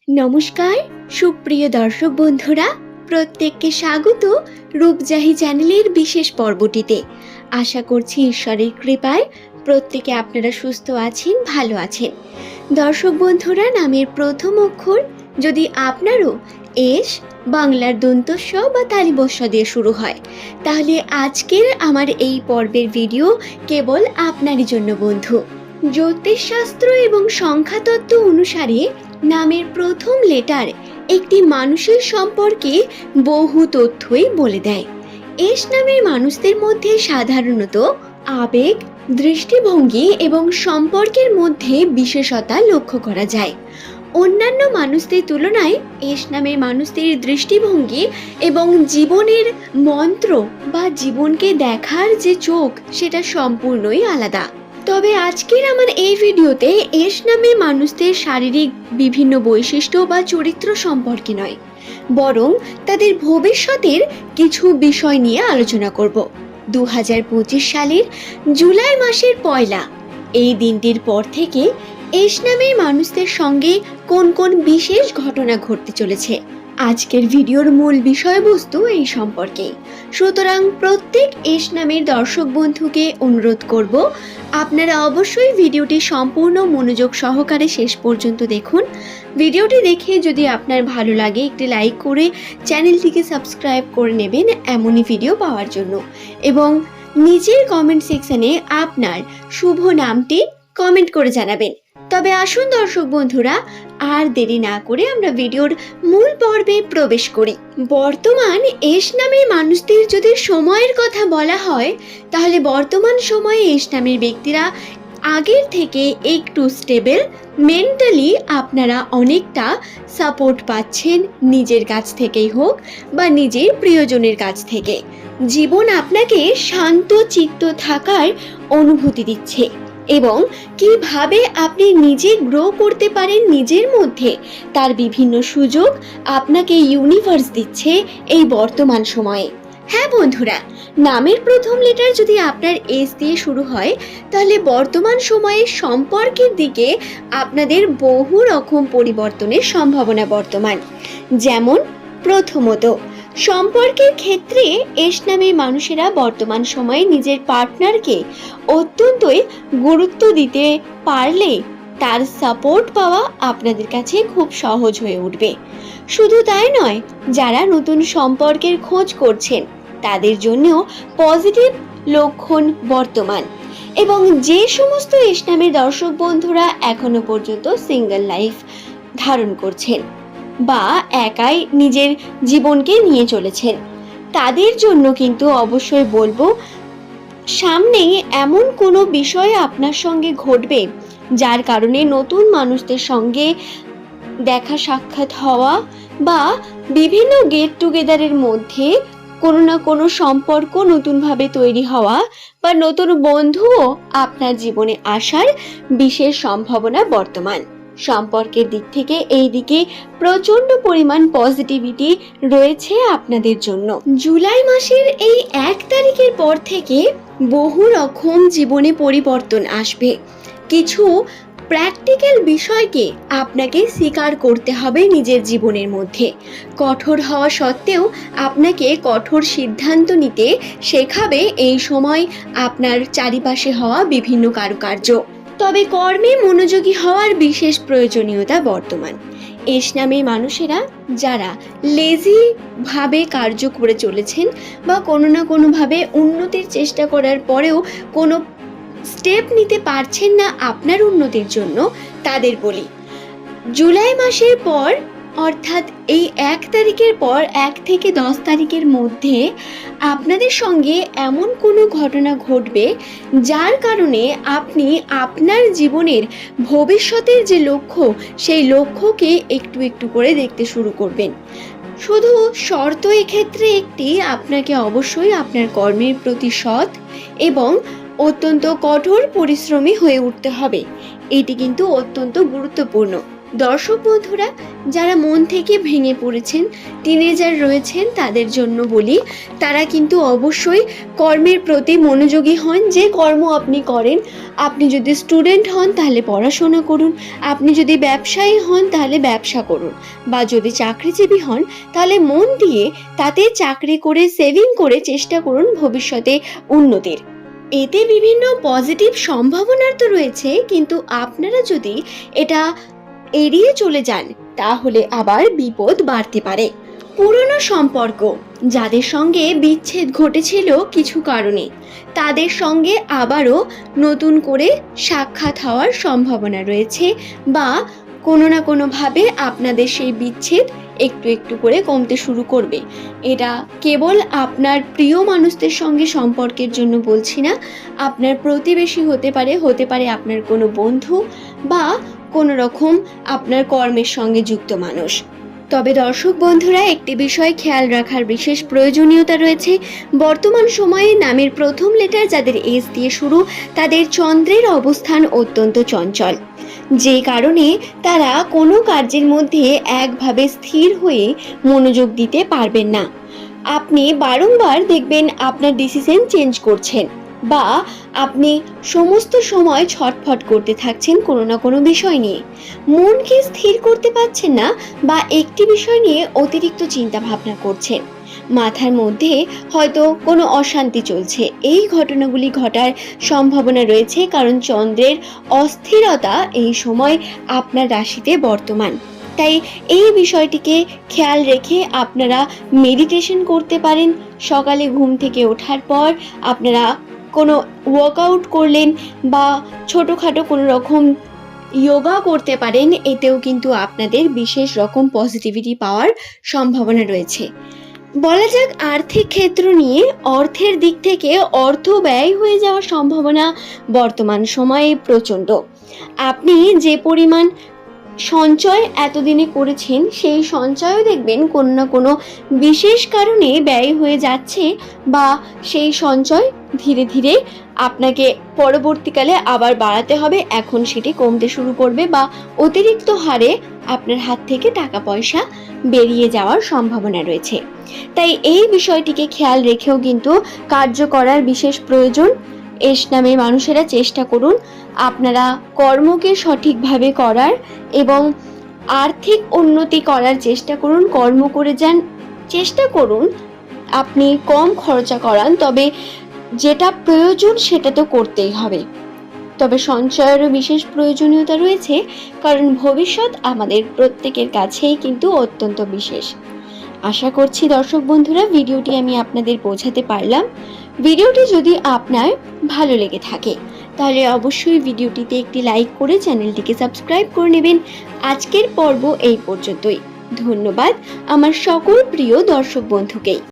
নমস্কার সুপ্রিয় দর্শক বন্ধুরা, প্রত্যেককে স্বাগত রূপজাহি চ্যানেলের বিশেষ পর্বটিতে। আশা করছি ঈশ্বরের কৃপায় প্রত্যেকে আপনারা সুস্থ আছেন, ভালো আছেন। দর্শক বন্ধুরা, নামের প্রথম অক্ষর যদি আপনারও এস, বাংলার দন্তস্ব বা তালিবস্য দিয়ে শুরু হয়, তাহলে আজকের আমার এই পর্বের ভিডিও কেবল আপনারই জন্য বন্ধু। জ্যোতিষশাস্ত্র এবং সংখ্যাতত্ত্ব অনুসারে নামের প্রথম লেটার একটি মানুষের সম্পর্কে বহু তথ্যই বলে দেয়। এস নামের মানুষদের মধ্যে সাধারণত আবেগ, দৃষ্টিভঙ্গি এবং সম্পর্কের মধ্যে বিশেষতা লক্ষ্য করা যায়। অন্যান্য মানুষদের তুলনায় এস নামের মানুষদের দৃষ্টিভঙ্গি এবং জীবনের মন্ত্র বা জীবনকে দেখার যে চোখ, সেটা সম্পূর্ণই আলাদা। তবে আজকের আমার এই ভিডিওতে এস নামের মানুষদের শারীরিক বিভিন্ন বৈশিষ্ট্য বা চরিত্র সম্পর্কে নয়, বরং তাদের ভবিষ্যতের কিছু বিষয় নিয়ে আলোচনা করব। 2025 সালের জুলাই মাসের পয়লা এই দিনটির পর থেকে এস নামের মানুষদের সঙ্গে কোন কোন বিশেষ ঘটনা ঘটতে চলেছে, আজকের ভিডিওর মূল বিষয়বস্তু এই সম্পর্কে। সুতরাং প্রত্যেক এস নামের দর্শক বন্ধুকে অনুরোধ করব, আপনারা অবশ্যই ভিডিওটি সম্পূর্ণ মনোযোগ সহকারে শেষ পর্যন্ত দেখুন। ভিডিওটি দেখে যদি আপনার ভালো লাগে একটি লাইক করে চ্যানেলটিকে সাবস্ক্রাইব করে নেবেন এমনই ভিডিও পাওয়ার জন্য, এবং নিচের কমেন্ট সেকশনে আপনার শুভ নামটি কমেন্ট করে জানাবেন। তবে আসুন দর্শক বন্ধুরা, আর দেরি না করে আমরা ভিডিওর মূল পর্বে প্রবেশ করি। বর্তমান এস নামের মানুষদের যদি সময়ের কথা বলা হয়, তাহলে বর্তমান সময়ে এস নামের ব্যক্তিরা আগের থেকে একটু স্টেবল, মেন্টালি আপনারা অনেকটা সাপোর্ট পাচ্ছেন, নিজের কাছ থেকেই হোক বা নিজের প্রিয়জনের কাছ থেকে। জীবন আপনাকে শান্ত চিত্ত থাকার অনুভূতি দিচ্ছে এবং কিভাবে আপনি নিজে গ্রো করতে পারেন নিজের মধ্যে, তার বিভিন্ন সুযোগ আপনাকে ইউনিভার্স দিচ্ছে এই বর্তমান সময়ে। হ্যাঁ বন্ধুরা, নামের প্রথম লেটার যদি আপনার এস দিয়ে শুরু হয়, তাহলে বর্তমান সময়ে সম্পর্কের দিকে আপনাদের বহু রকম পরিবর্তনের সম্ভাবনা বর্তমান। যেমন প্রথমত, সম্পর্কের ক্ষেত্রে এস নামের মানুষেরা বর্তমান সময়ে নিজের পার্টনারকে অত্যন্তই গুরুত্ব দিতে পারলে তার সাপোর্ট পাওয়া আপনাদের কাছে খুব সহজ হয়ে উঠবে। শুধু তাই নয়, যারা নতুন সম্পর্কের খোঁজ করছেন তাদের জন্যও পজিটিভ লক্ষণ বর্তমান। এবং যে সমস্ত এস নামের দর্শক বন্ধুরা এখনো পর্যন্ত সিঙ্গেল লাইফ ধারণ করছেন বা একাই নিজের জীবনকে নিয়ে চলেছেন, তাদের জন্য কিন্তু অবশ্যই বলবো, সামনে এমন কোনো বিষয় আপনার সঙ্গে ঘটবে যার কারণে নতুন মানুষদের সঙ্গে দেখা সাক্ষাৎ হওয়া বা বিভিন্ন গেট টুগেদারের মধ্যে কোনো না কোনো সম্পর্ক নতুনভাবে তৈরি হওয়া বা নতুন বন্ধুও আপনার জীবনে আসার বিশেষ সম্ভাবনা বর্তমান। সম্পর্কের দিক থেকে এই দিকে প্রচন্ড পরিমাণ পজিটিভিটি রয়েছে আপনাদের জন্য। জুলাই মাসের এই 1 তারিখের পর থেকে বহু রকম জীবনে পরিবর্তন আসবে। কিছু প্র্যাকটিক্যাল বিষয়কে আপনাকে স্বীকার করতে হবে নিজের জীবনের মধ্যে। কঠোর হওয়া সত্ত্বেও আপনাকে কঠোর সিদ্ধান্ত নিতে শেখাবে এই সময় আপনার চারিপাশে হওয়া বিভিন্ন কারুকার্য। তবে কর্মে মনোযোগী হওয়ার বিশেষ প্রয়োজনীয়তা বর্তমান। এস নামের মানুষেরা যারা লেজি ভাবে কার্য করে চলেছেন বা কোনো না কোনোভাবে উন্নতির চেষ্টা করার পরেও কোনো স্টেপ নিতে পারছেন না আপনার উন্নতির জন্য, তাদের বলি, জুলাই মাসের পর অর্থাৎ এই 1 তারিখের পর 1 থেকে 10 তারিখের মধ্যে আপনাদের সঙ্গে এমন কোনো ঘটনা ঘটবে যার কারণে আপনি আপনার জীবনের ভবিষ্যতের যে লক্ষ্য, সেই লক্ষ্যকে একটু একটু করে দেখতে শুরু করবেন। শুধু শর্ত এক্ষেত্রে একটি, আপনাকে অবশ্যই আপনার কর্মের প্রতি সৎ এবং অত্যন্ত কঠোর পরিশ্রমী হয়ে উঠতে হবে। এটি কিন্তু অত্যন্ত গুরুত্বপূর্ণ। দর্শক বন্ধুরা, যারা মন থেকে ভেঙে পড়েছেন, টিনেজার রয়েছেন, তাদের জন্য বলি তারা কিন্তু অবশ্যই কর্মের প্রতি মনোযোগী হন। যে কর্ম আপনি করেন, আপনি যদি স্টুডেন্ট হন তাহলে পড়াশোনা করুন, আপনি যদি ব্যবসায়ী হন তাহলে ব্যবসা করুন, বা যদি চাকরিজীবী হন তাহলে মন দিয়ে তাতে চাকরি করে সেভিং করে চেষ্টা করুন ভবিষ্যতে উন্নতির। এতে বিভিন্ন পজিটিভ সম্ভাবনা তো রয়েছে, কিন্তু আপনারা যদি এটা এড়িয়ে চলে যান তাহলে আবার বিপদ বাড়তে পারে। পুরনো সম্পর্ক, যাদের সঙ্গে বিচ্ছেদ ঘটেছিল কিছু কারণে, তাদের সঙ্গে আবারও নতুন করে সাক্ষাৎ হওয়ার সম্ভাবনা রয়েছে, বা কোনো না কোনোভাবে আপনাদের সেই বিচ্ছেদ একটু একটু করে কমতে শুরু করবে। এটা কেবল আপনার প্রিয় মানুষদের সঙ্গে সম্পর্কের জন্য বলছি না, আপনার প্রতিবেশী হতে পারে আপনার কোনো বন্ধু, বা কোনো রকম আপনার কর্মের সঙ্গে যুক্ত মানুষ। তবে দর্শক বন্ধুরা, একটি বিষয় খেয়াল রাখার বিশেষ প্রয়োজনীয়তা রয়েছে। বর্তমান সময়ে নামের প্রথম লেটার যাদের এস দিয়ে শুরু, তাদের চন্দ্রের অবস্থান অত্যন্ত চঞ্চল, যে কারণে তারা কোনো কার্যের মধ্যে একভাবে স্থির হয়ে মনোযোগ দিতে পারবেন না। আপনি বারংবার দেখবেন আপনার ডিসিশন চেঞ্জ করছেন, বা আপনি সমস্ত সময় ছটফট করতে থাকছেন কোনো না কোনো বিষয় নিয়ে, মনকে স্থির করতে পারছেন না, বা একটি বিষয় নিয়ে অতিরিক্ত চিন্তা ভাবনা করছেন, মাথার মধ্যে হয়তো কোনো অশান্তি চলছে। এই ঘটনাগুলি ঘটার সম্ভাবনা রয়েছে, কারণ চন্দ্রের অস্থিরতা এই সময় আপনার রাশিতে বর্তমান। তাই এই বিষয়টিকে খেয়াল রেখে আপনারা মেডিটেশন করতে পারেন। সকালে ঘুম থেকে ওঠার পর আপনারা কোনো ওয়ার্কআউট করলেন, বা ছোটোখাটো কোনো রকম যোগা করতে পারেন। এতেও কিন্তু আপনাদের বিশেষ রকম পজিটিভিটি পাওয়ার সম্ভাবনা রয়েছে। বলা যাক আর্থিক ক্ষেত্র নিয়ে, অর্থের দিক থেকে অর্থ ব্যয় হয়ে যাওয়ার সম্ভাবনা বর্তমান সময়ে প্রচণ্ড। আপনি যে পরিমাণ সঞ্চয় এতদিনে করেছেন, সেই সঞ্চয়ও দেখবেন কোনো না কোনো বিশেষ কারণে ব্যয় হয়ে যাচ্ছে, বা সেই সঞ্চয় ধীরে ধীরে আপনাকে পরবর্তীকালে আবার বাড়াতে হবে। এখন সেটি কমতে শুরু করবে, বা অতিরিক্ত হারে আপনার হাত থেকে টাকা পয়সা বেরিয়ে যাওয়ার সম্ভাবনা রয়েছে। তাই এই বিষয়টিকে খেয়াল রেখেও কিন্তু কার্য করার বিশেষ প্রয়োজন। এস নামে মানুষেরা চেষ্টা করুন আপনারা কর্মকে সঠিকভাবে করার, এবং আর্থিক উন্নতি করার চেষ্টা করুন। কর্ম করে যান, চেষ্টা করুন আপনি কম খরচা করান, তবে যেটা প্রয়োজন সেটা তো করতেই হবে। তবে সঞ্চয়েরও বিশেষ প্রয়োজনীয়তা রয়েছে, কারণ ভবিষ্যৎ আমাদের প্রত্যেকের কাছেই কিন্তু অত্যন্ত বিশেষ। আশা করছি দর্শক বন্ধুরা, ভিডিওটি আমি আপনাদের বোঝাতে পারলাম। ভিডিওটি যদি আপনার ভালো লেগে থাকে তাহলে অবশ্যই ভিডিওটিতে একটি লাইক করে চ্যানেলটিকে সাবস্ক্রাইব করে নেবেন। আজকের পর্ব এই পর্যন্তই। ধন্যবাদ আমার সকল প্রিয় দর্শক বন্ধুকেই।